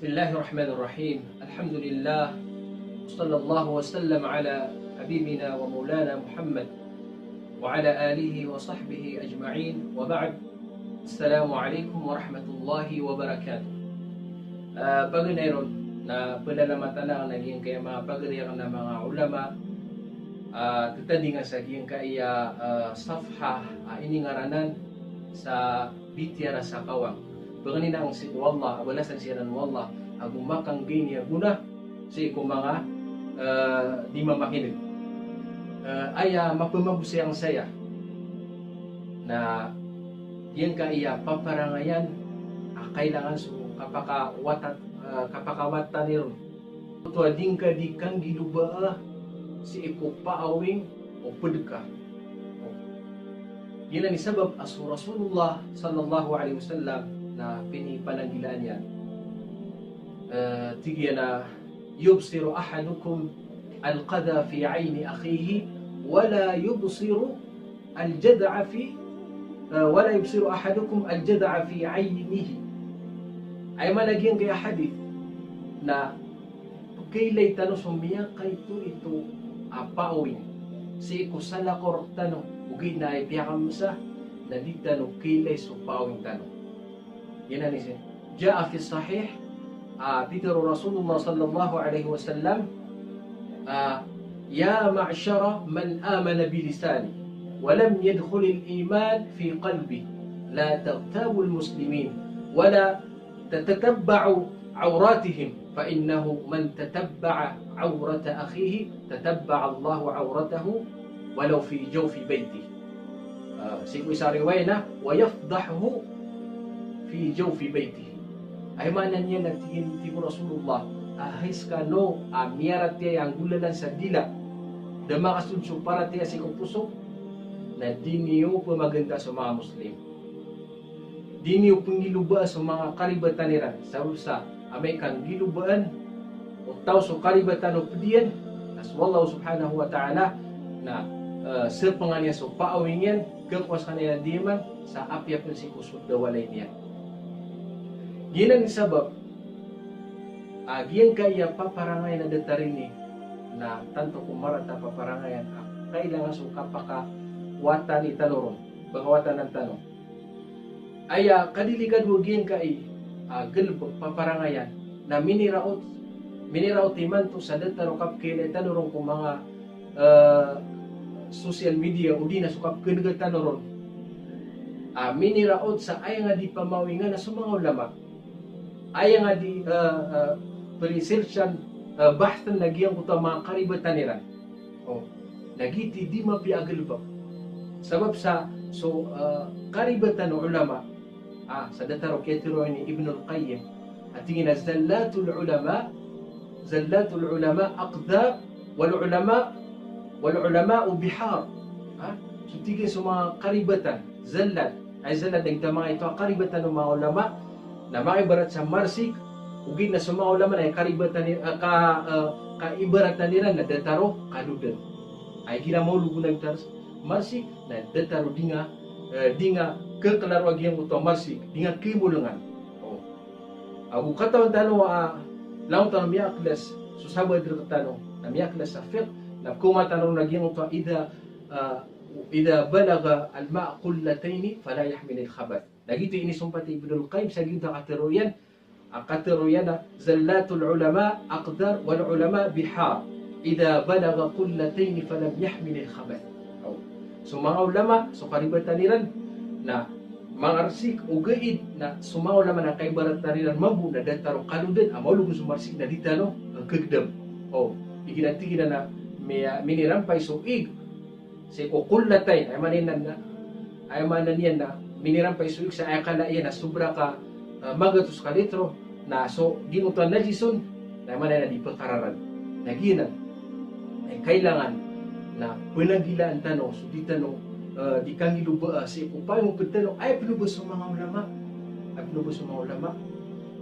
Bismillahirrahmanirrahim. Alhamdulillah. Sallallahu wasallam ala habibina wa maulana Muhammad wa ala alihi wa sahbihi ajma'in. Wa ba'd. Assalamu alaikum wa rahmatullahi wa barakatuh. Paganayon na panalamatan lang naging kaya mga pagriyan ng mga ulama tutadi nga sa giyang kaya safha iningaranan sa bityara sa kawang. Baganin ang si wallah, walasan siya ng wallah, agumakang ganya guna sa ikong mga di mamakinig. Aya mapamabusi ang saya na yan kaya paparangayan kailangan so kapakawatan niron. Ito ading ka di kang giluba si ikong paawing o pedeka. Yan ang isabab as Rasulullah sallallahu alaihi wasallam na pinipananggilaan niya. Tigyan na yubsiru ahadukum al-qada fi ayni akhihi wala yubsiru al-jad'a fi wala yubsiru ahadukum al-jad'a fi aynihi. Ay malagyan kaya hadith na kailay tanong sumiya kay ito apawin si kusala tanong ugay na ipiyakam sa na di tanong kailay supawin tanong. Yan siya. Jaa fi sahih titiro Rasulullah sallallahu alaihi wasallam ya ma'syara man amana bilisani wa lam yadkhul al-iman fi qalbi la taghtabu al-muslimin wa la tatataba'u awratihim fa innahu man tatabba'a awrata akhihi tatabba'a Allahu awratahu walau fi jawfi baitihi. Siku sa riwayat na wa yafdahu fi jawfi baitihi. Ay manan niya nagtingin ko Rasulullah ahis ka no miarat tiya ang gulalan sa dila dama kasunso para tiya si puso na di niyo pumaganda sa mga Muslim, di niyo pangiluba sa mga karibatan nila sa amay kang gilubaan o tao sa karibatan o pediyan as wallahu subhanahu wa ta'ala na sa panganya so paawingyan kakwas kanila diman sa apyap ng si kusod na walay niya. Yan ang sabab agiyan kaya paparangay na datarini na tanto kumarat na paparangayan kailangan so kapakawatan itanoron bangawatan ng tanong aya kadiligan mo giyan kay galbog paparangayan na miniraot iman to sa dataro kapkila itanoron kung mga social media o di na sukap kinagat tanoron miniraot sa ay nga di pamawingan na sa mga ulama ay nga di researchan bahtan nagyang kuta mga karibatan nila nagiti di mapiagal ba sabab sa so karibatan ng ulama sa dataro ketiro ni Ibn al-Qayyim at tingin na zallatul ulama aqdar wal ulama bihar so tingin sa mga karibatan zallat ang tama ito karibatan ng mga ulama na maibarat sa marsik ugin na sa mga ulama na karibatan kaibaratan nila na dataro kaludan ay ginamulugo na ito marsik na dataro dinga kekelarwag yang uto marsik dinga kibulangan aku katawan tano laung tano miyaklas susabay dito tano na miyaklas sa fiqh na kumatanong nagyang uto ida balaga al-ma' qullataini fala yahmil al-khabath. Nagito ini sumpati Ibn al-Qayyim sa gito katiruyan na zallatul ulama aqdar wal ulama bihar ida balaga qullataini falam yahmil al-khabath. So mga ulama so karibatan niran na mangarsik o gaid na sumaw ulama na kaibaratan niran mabu na dataro kaludan amalugo sumarsik na ditano kagdam. Iginanti na minirampay suig si kukullatay ay manan yan na minirampay suig sa akala yan na sobra ka magatos ka litro na so ginutuan na jison na manan na di pagkararan naginan ay kailangan na panagilaan tanong so di tanong di kang iluba si upay mo pagtanong ay pinubos sa mga ulama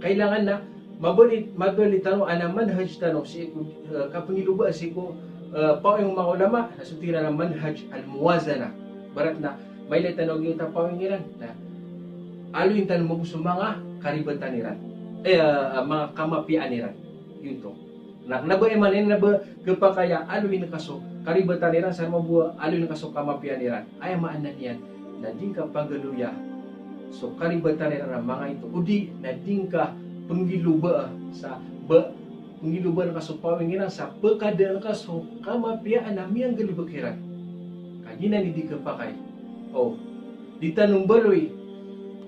kailangan na mabali tanong ana manhaj tanong si kapangiluba si ko pao yung mga ulama nasutira ng manhaj al-muwazana barat na may tanong yung tapawin nila na aluin tanong mo sa mga karibatan nila mga kamapianiran. Yun to. Naba emanin naba kepakaya aluin kaso karibatan niran sa mabuha aluin kaso kamapianiran. Ay maanan yan na dingka pagaluya. So karibatan niran mga ito. Udi na dingka penggiluba sa penggiluba na kaso pawingiran sa pekadaan kaso kamapian nami ang galibakiran. Kagina ni di kepakay. Oh, di tanong baloy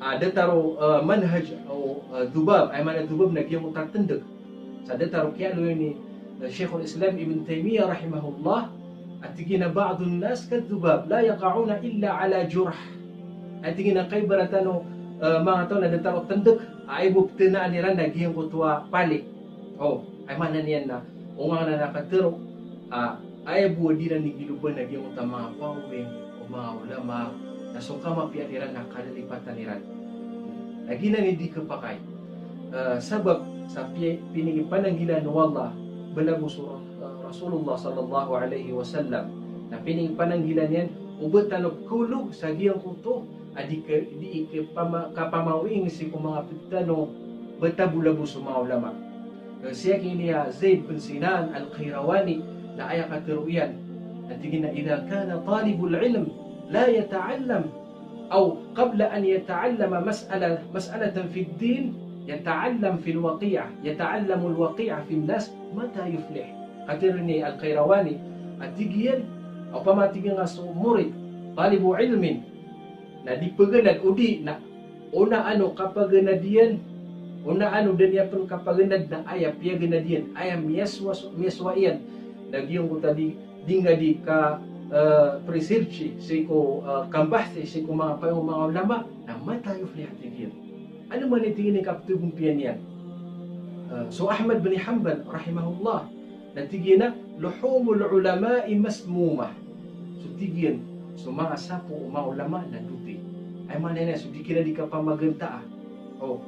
ada taro manhaj o dubab ay mana dubab na giyang utatendek sa taro kaya lo ni Syekhul Islam Ibn Taymiyyah rahimahullah at tigina ba'dun nas kadubab la yaqauna illa ala jurh at tigina kay baratano mga tao na taro tendek ay buktina ni ran na giyang utwa palik oh ay mana niyan na ungang na nakatero ay buo di na ni giluban na giyang utama mga pawing o mga ulama na suka mapianiran na kalilipatan niran. Lagi na hindi kapakay. Sabab sa piniging pananggilan ng Allah, balago Rasulullah sallallahu alaihi wasallam, na piniging pananggilan yan, ubot tanong kulog sa giyang kuto, di kapamawing si kung mga pitano, batabulago sa mga ulama. Siya kiniya Zaid bin Sinan al-Qirawani, na ayak katiruyan, na tigin na idha kana talibul ilm, لا يتعلم أو قبل أن يتعلم مسألة في الدين يتعلم في الوقيعة يتعلم الوقيعة في الناس متى يفلح قترني القيرواني التجيل أو بما تجينا مريد طالب علم na di paganad udi na una ano kapaganadian una ano danya pun kapaganad na aya piaganadian aya miaswaian nagyong ko tadi dinga di ka research siko kambahti siko mga payong mga ulama na matayo flihatigin. Ano man itingin ng kaptubong piyan yan? So Ahmad bin Hanbal rahimahullah natigin na luhumul ulama'i masmumah. So tigin so mga sapo mga ulama na duti. Ay manene so di kina di ka pamaganta. Oh.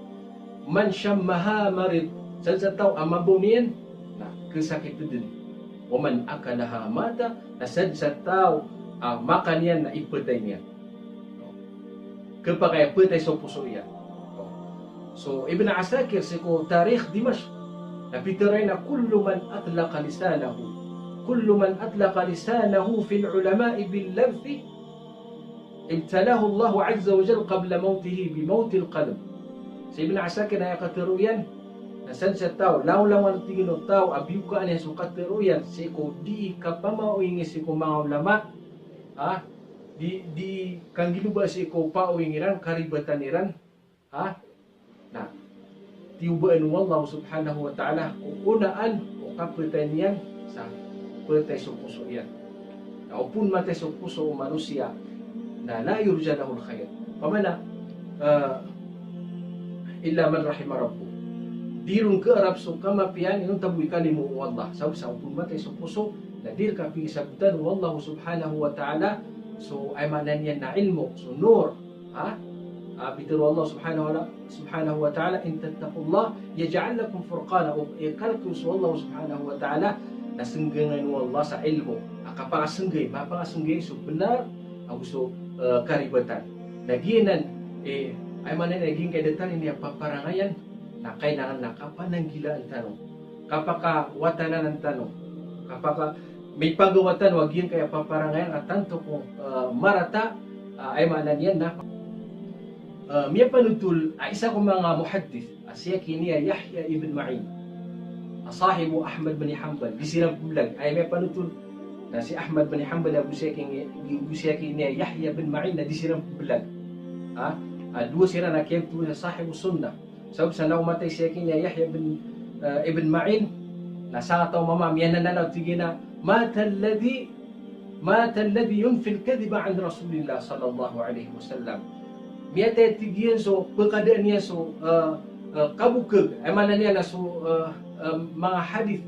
Man syammaha marid sa taw amabunin na kesakit din. Waman akalaha mata nasad sa tao makan yan na ipatay niya. Kapag ipatay sa puso yan. So Ibn Asakir siko tarikh Dimashq napitaray na kullu man atlaqa lisanahu fil ulama'i bil labthi ibtalahu Allah azza wa jalla qabla mawtihi bi mawtil qalb. Si Ibn Asakir na yakatiruyan nasan sa tao, law-lawan tingin ng tao, abiyo ka niya sukat teruyan, siko di ka pamawingi siko mga ulama, di kang giluba siko pauwingiran, karibatan niran, na, tiubaan ng Allah subhanahu wa ta'ala, kung unaan, o kapitan niyan, sa patay sa puso yan. Na upun matay sa puso o manusia, na la yurja lahul khayr. Pamana, illa man rahima rabbu. Dirun ke Arab so kamapian inong tabuy kalimu Allah sa upun matay sa puso na dir ka pisabutan wallahu subhanahu wa ta'ala so ay manan yan na ilmu so nur bitir Allah subhanahu wa ta'ala in tattaqullah yaj'al lakum furqana o ikalkum so Allah subhanahu wa ta'ala nasenggangan Allah sa ilmu akapangasenggay mapangasenggay so benar ang so karibatan naginan ay manan naging kay detal ini paparangayan na kailangan na kapananggilaan tanong kapaka watanan ang tanong kapaka may pagawatan wag yun kaya paparangayan at tanto kung marata ay maanan yan na miya panutul isa kong mga muhaddith siya kiniya Yahya ibn Ma'in sahibu Ahmad bin Hanbal di silang pulag ay miya panutul na si Ahmad bin Hanbal abu siya kiniya Yahya bin Ma'in na di silang pulag dua sila na kiyang tuwa sa sahibu sunnah sabab sa naumatay siya kanya Yahya ibn Ma'in nasa ataw mama miyan na nanaw tigina mata alladhi yunfi al-kadhiba an Rasulillah sallallahu alaihi wasallam miyata tigiyan so pagkadaan niya so kabukag ay mana niya na so mga hadith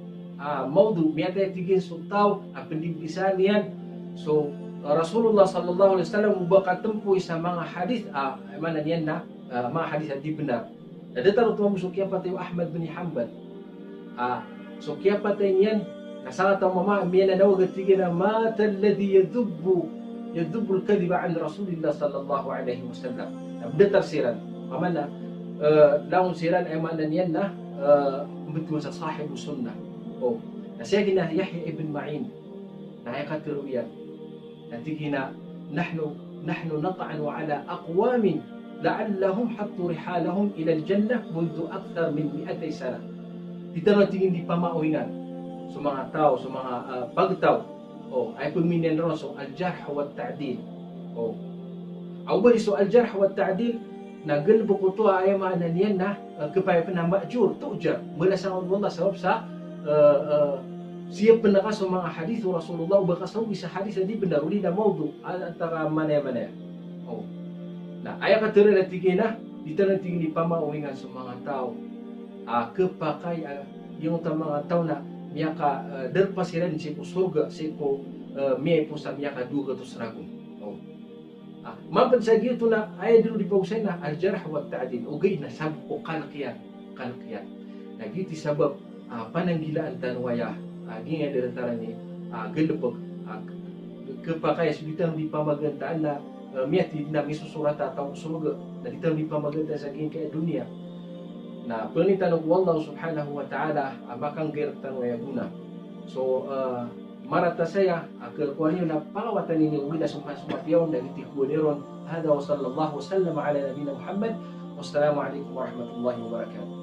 maudu miyata tigiyan so tao pendibisan niyan so Rasulullah sallallahu alaihi wasallam mubakatempuy sa mga hadith ay mana niyan na mga hadith at di benar. Ada taruh tuan musuh kia patay Ahmad bin Hanbal. So kia patay niyan nasala tahu mama miyan na wagatigina mata alladhi yadubbu al-kadhiba an Rasulillah sallallahu alaihi wasallam. Nabda tafsiran. Pamana laun siran ay makna niyan na betul sa sahibu sunnah. Oh, na siya gina Yahya ibn Ma'in na ay katiruyan. Nanti gina nahnu nat'anu ala aqwamin la'allahum hattu rihalahum ila al-jannah mundu akthar min 200 sana. Kita tingin di pamauhingan sa mga tao, sa mga pagtaw. Oh, ay pagminyan ron so al-jarh wa ta'dil. Oh. Au bali so al-jarh wa ta'dil na galbo ko to ay maana niyan na kapay pa na ma'jur tujar mula sa Allah sabab sa siya penaka sa mga hadis Rasulullah baka sa isa hadis di benar uli na maudu antara mana. Oh. Nah, ay katero na tigina dito na tingin di pamauhingan sa mga tao. Kepakai yung mga tao na miyaka derpasiran si ko surga si ko miya po sa miyaka duga to serago. Oh. Mapan sa gito na ay dulu dipausay na al-jarh wa ta'dil ugay na sabab ko kalkiyan. Nagiti sabab pananggilaan tanwaya ginga diretara ni gelebog kepakai sebitang di pamagantaan na miya na misusurata tao surga na dito di pamaganda sa ginga dunia. Na panitanong wallahu subhanahu wa ta'ala makang gertan wa yaguna. So marata saya kelkuaniyo na pangawatan ninyo wila sumatiyaw na itikuaniron hada wa sallallahu wasallam ala nabina Muhammad wassalamu alaikum warahmatullahi wabarakatuh.